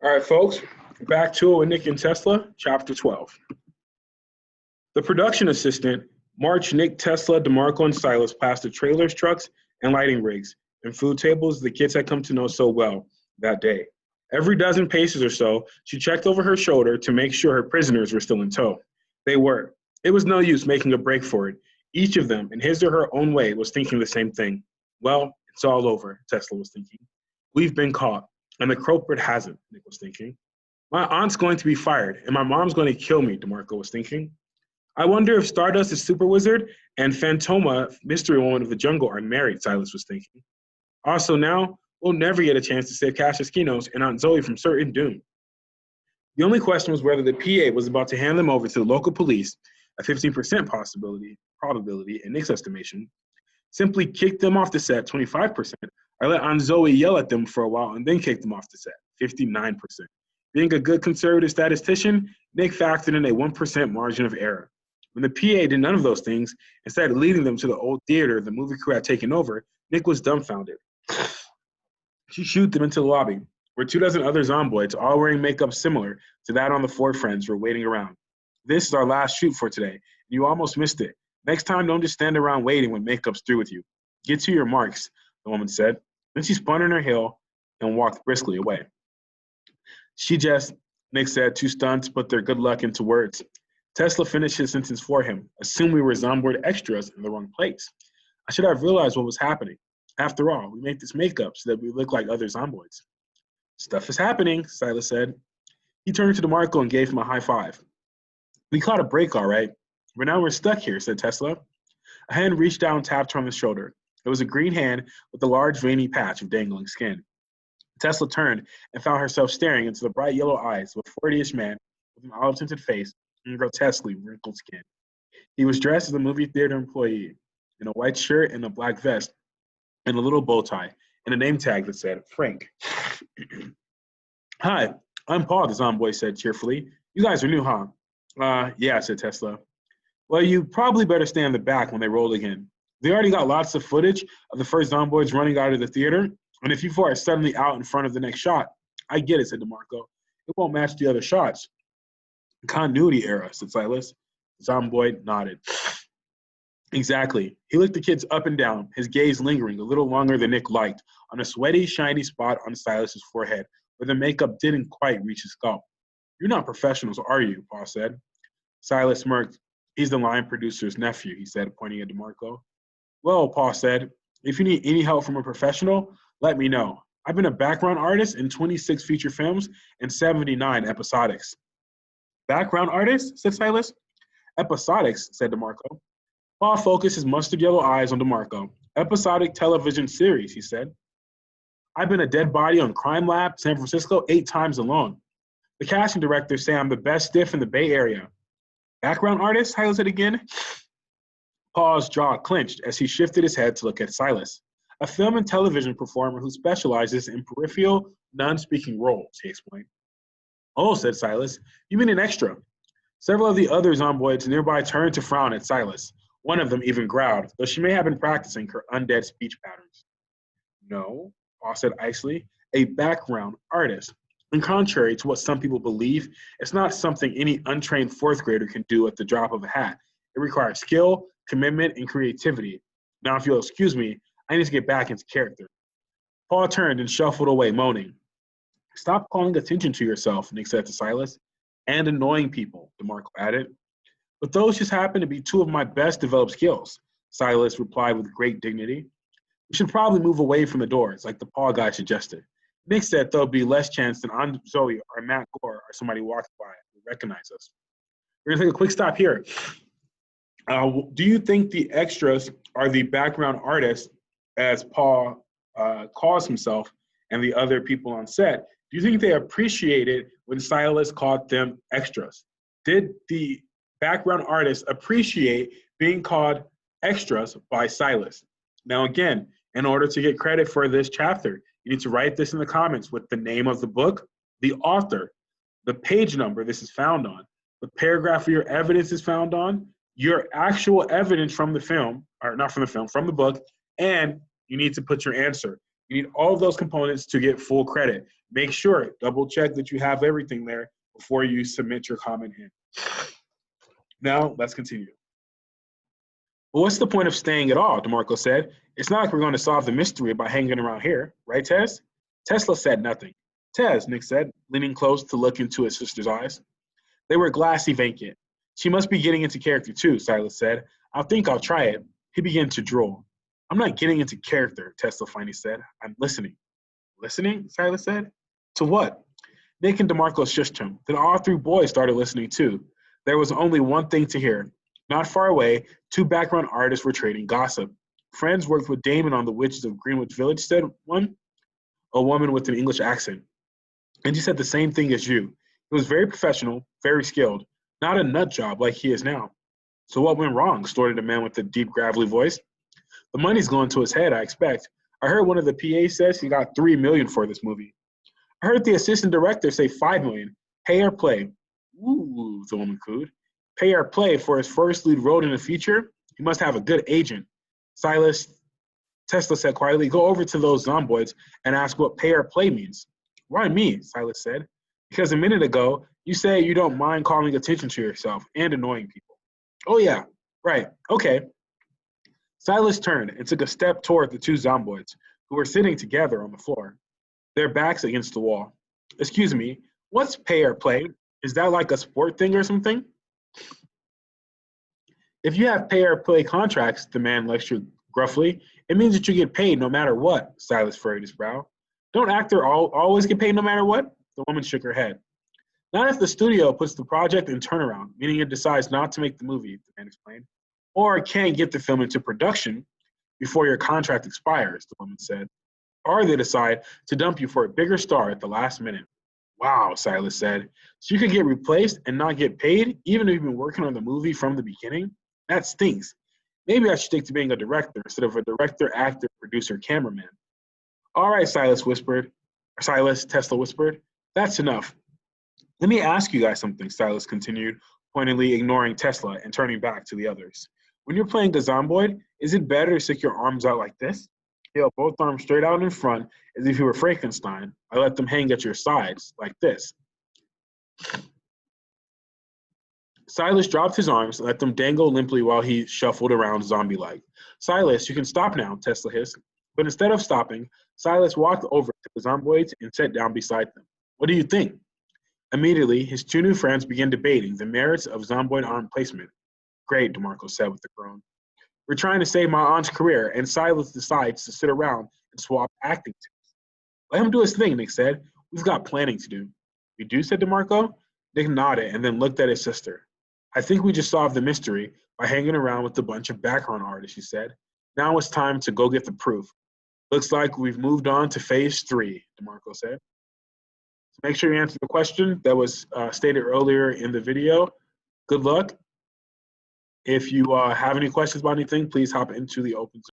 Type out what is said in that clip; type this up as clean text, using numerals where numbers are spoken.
All right, folks, back to it with Nick and Tesla, chapter 12. The production assistant marched Nick, Tesla, DeMarco, and Silas past the trailers, trucks, and lighting rigs and food tables the kids had come to know so well that day. Every dozen paces or so, she checked over her shoulder to make sure her prisoners were still in tow. They were. It was no use making a break for it. Each of them, in his or her own way, was thinking the same thing. Well, it's all over, Tesla was thinking. We've been caught, and the culprit hasn't, Nick was thinking. My aunt's going to be fired, and my mom's going to kill me, DeMarco was thinking. I wonder if Stardust is Super Wizard and Phantoma, Mystery Woman of the Jungle, are married, Silas was thinking. Also now, we'll never get a chance to save Cassius Kinos and Aunt Zoe from certain doom. The only question was whether the PA was about to hand them over to the local police, a 15% probability in Nick's estimation, simply kick them off the set, 25%, or let Aunt Zoe yell at them for a while and then kick them off the set, 59%. Being a good conservative statistician, Nick factored in a 1% margin of error. When the PA did none of those things, instead of leading them to the old theater the movie crew had taken over, Nick was dumbfounded. She shooed them into the lobby, where 24 other zomboids, all wearing makeup similar to that on the four friends, were waiting around. This is our last shoot for today. You almost missed it. Next time, don't just stand around waiting when makeup's through with you. Get to your marks, the woman said. Then she spun on her heel and walked briskly away. Nick said, too stunned to put their good luck into words. Tesla finished his sentence for him. Assume we were zomboid extras in the wrong place. I should have realized what was happening. After all, we make this makeup so that we look like other zomboids. Stuff is happening, Silas said. He turned to DeMarco and gave him a high five. We caught a break, all right. But now we're stuck here, said Tesla. A hand reached down and tapped her on the shoulder. It was a green hand with a large veiny patch of dangling skin. Tesla turned and found herself staring into the bright yellow eyes of a 40-ish man with an olive-tinted face and grotesquely wrinkled skin. He was dressed as a movie theater employee in a white shirt and a black vest and a little bow tie and a name tag that said Frank. Hi, I'm Paul, the zomboy said cheerfully. You guys are new, huh? Yeah, said Tesla. Well, you probably better stay in the back when they roll again. They already got lots of footage of the first zomboids running out of the theater, and if you four are suddenly out in front of the next shot, I get it, said DeMarco. It won't match the other shots. Continuity error, said Silas. Zomboid nodded. Exactly. He looked the kids up and down, his gaze lingering a little longer than Nick liked, on a sweaty, shiny spot on Silas's forehead, where the makeup didn't quite reach his scalp. You're not professionals, are you? Paul said. Silas smirked. He's the line producer's nephew, he said, pointing at DeMarco. Well, Paul said, if you need any help from a professional, let me know. I've been a background artist in 26 feature films and 79 episodics. Background artist? Said Silas. Episodics, said DeMarco. Paul focused his mustard yellow eyes on DeMarco. Episodic television series, he said. I've been a dead body on Crime Lab, San Francisco, 8 times alone. The casting directors say I'm the best stiff in the Bay Area. Background artist? Silas said again. Paul's jaw clenched as he shifted his head to look at Silas, a film and television performer who specializes in peripheral, non-speaking roles, he explained. Oh, said Silas, you mean an extra? Several of the other zomboids nearby turned to frown at Silas. One of them even growled, though she may have been practicing her undead speech patterns. No, Paul said icily, a background artist. And contrary to what some people believe, it's not something any untrained fourth grader can do at the drop of a hat. It requires skill, commitment, and creativity. Now, if you'll excuse me, I need to get back into character. Paul turned and shuffled away, moaning. Stop calling attention to yourself, Nick said to Silas. And annoying people, DeMarco added. But those just happen to be 2 of my best developed skills, Silas replied with great dignity. We should probably move away from the doors, like the Paul guy suggested. Nick said there'll be less chance than Aunt Zoe or Matt Gore or somebody walks by who recognize us. We're going to take a quick stop here. Do you think the extras are the background artists, as Paul calls himself, and the other people on set? Do you think they appreciated when Silas called them extras? Did the background artists appreciate being called extras by Silas? Now, again, in order to get credit for this chapter, you need to write this in the comments with the name of the book, the author, the page number this is found on, the paragraph where your evidence is found on, your actual evidence from the film, or not from the film, from the book, and you need to put your answer. You need all of those components to get full credit. Make sure, double check that you have everything there before you submit your comment in. Now, let's continue. Well, what's the point of staying at all, DeMarco said. It's not like we're going to solve the mystery by hanging around here, right, Tez? Tesla said nothing. Tez, Nick said, leaning close to look into his sister's eyes. They were glassy vacant. She must be getting into character too, Silas said. I think I'll try it. He began to drool. I'm not getting into character, Tesla finally said. I'm listening. Listening? Silas said. To what? Nick and DeMarco shushed him. Then all three boys started listening too. There was only one thing to hear. Not far away, two background artists were trading gossip. Friends worked with Damon on The Witches of Greenwich Village, said one, a woman with an English accent. And he said the same thing as you. He was very professional, very skilled, not a nut job like he is now. So what went wrong? Snorted a man with a deep, gravelly voice. The money's going to his head, I expect. I heard one of the PAs says he got $3 million for this movie. I heard the assistant director say $5 million. Pay or play. Ooh, the woman cooed. Pay or play for his first lead role in the feature? He must have a good agent. Silas, Tesla said quietly, go over to those zomboids and ask what pay or play means. Why me? Silas said. Because a minute ago, you say you don't mind calling attention to yourself and annoying people. Oh yeah, right, okay. Silas turned and took a step toward the two zomboids, who were sitting together on the floor, their backs against the wall. Excuse me, what's pay or play? Is that like a sport thing or something? If you have pay or play contracts, the man lectured gruffly, it means that you get paid no matter what, Silas furrowed his brow. Don't actors always get paid no matter what? The woman shook her head. Not if the studio puts the project in turnaround, meaning it decides not to make the movie, the man explained, or can't get the film into production before your contract expires, the woman said. Or they decide to dump you for a bigger star at the last minute. Wow, Silas said. So you could get replaced and not get paid, even if you've been working on the movie from the beginning? That stinks. Maybe I should stick to being a director instead of a director, actor, producer, cameraman. All right, Tesla whispered. That's enough. Let me ask you guys something, Silas continued, pointedly ignoring Tesla and turning back to the others. When you're playing a zomboid, is it better to stick your arms out like this? You held both arms straight out in front as if you were Frankenstein. I let them hang at your sides, like this. Silas dropped his arms and let them dangle limply while he shuffled around zombie-like. Silas, you can stop now, Tesla hissed. But instead of stopping, Silas walked over to the zomboids and sat down beside them. What do you think? Immediately, his two new friends began debating the merits of zomboid arm placement. Great, DeMarco said with a groan. We're trying to save my aunt's career, and Silas decides to sit around and swap acting tips. Let him do his thing, Nick said. We've got planning to do. We do, said DeMarco. Nick nodded and then looked at his sister. I think we just solved the mystery by hanging around with a bunch of background artists, she said. Now it's time to go get the proof. Looks like we've moved on to phase 3, DeMarco said. So make sure you answer the question that was stated earlier in the video. Good luck. If you have any questions about anything, please hop into the open Zoom.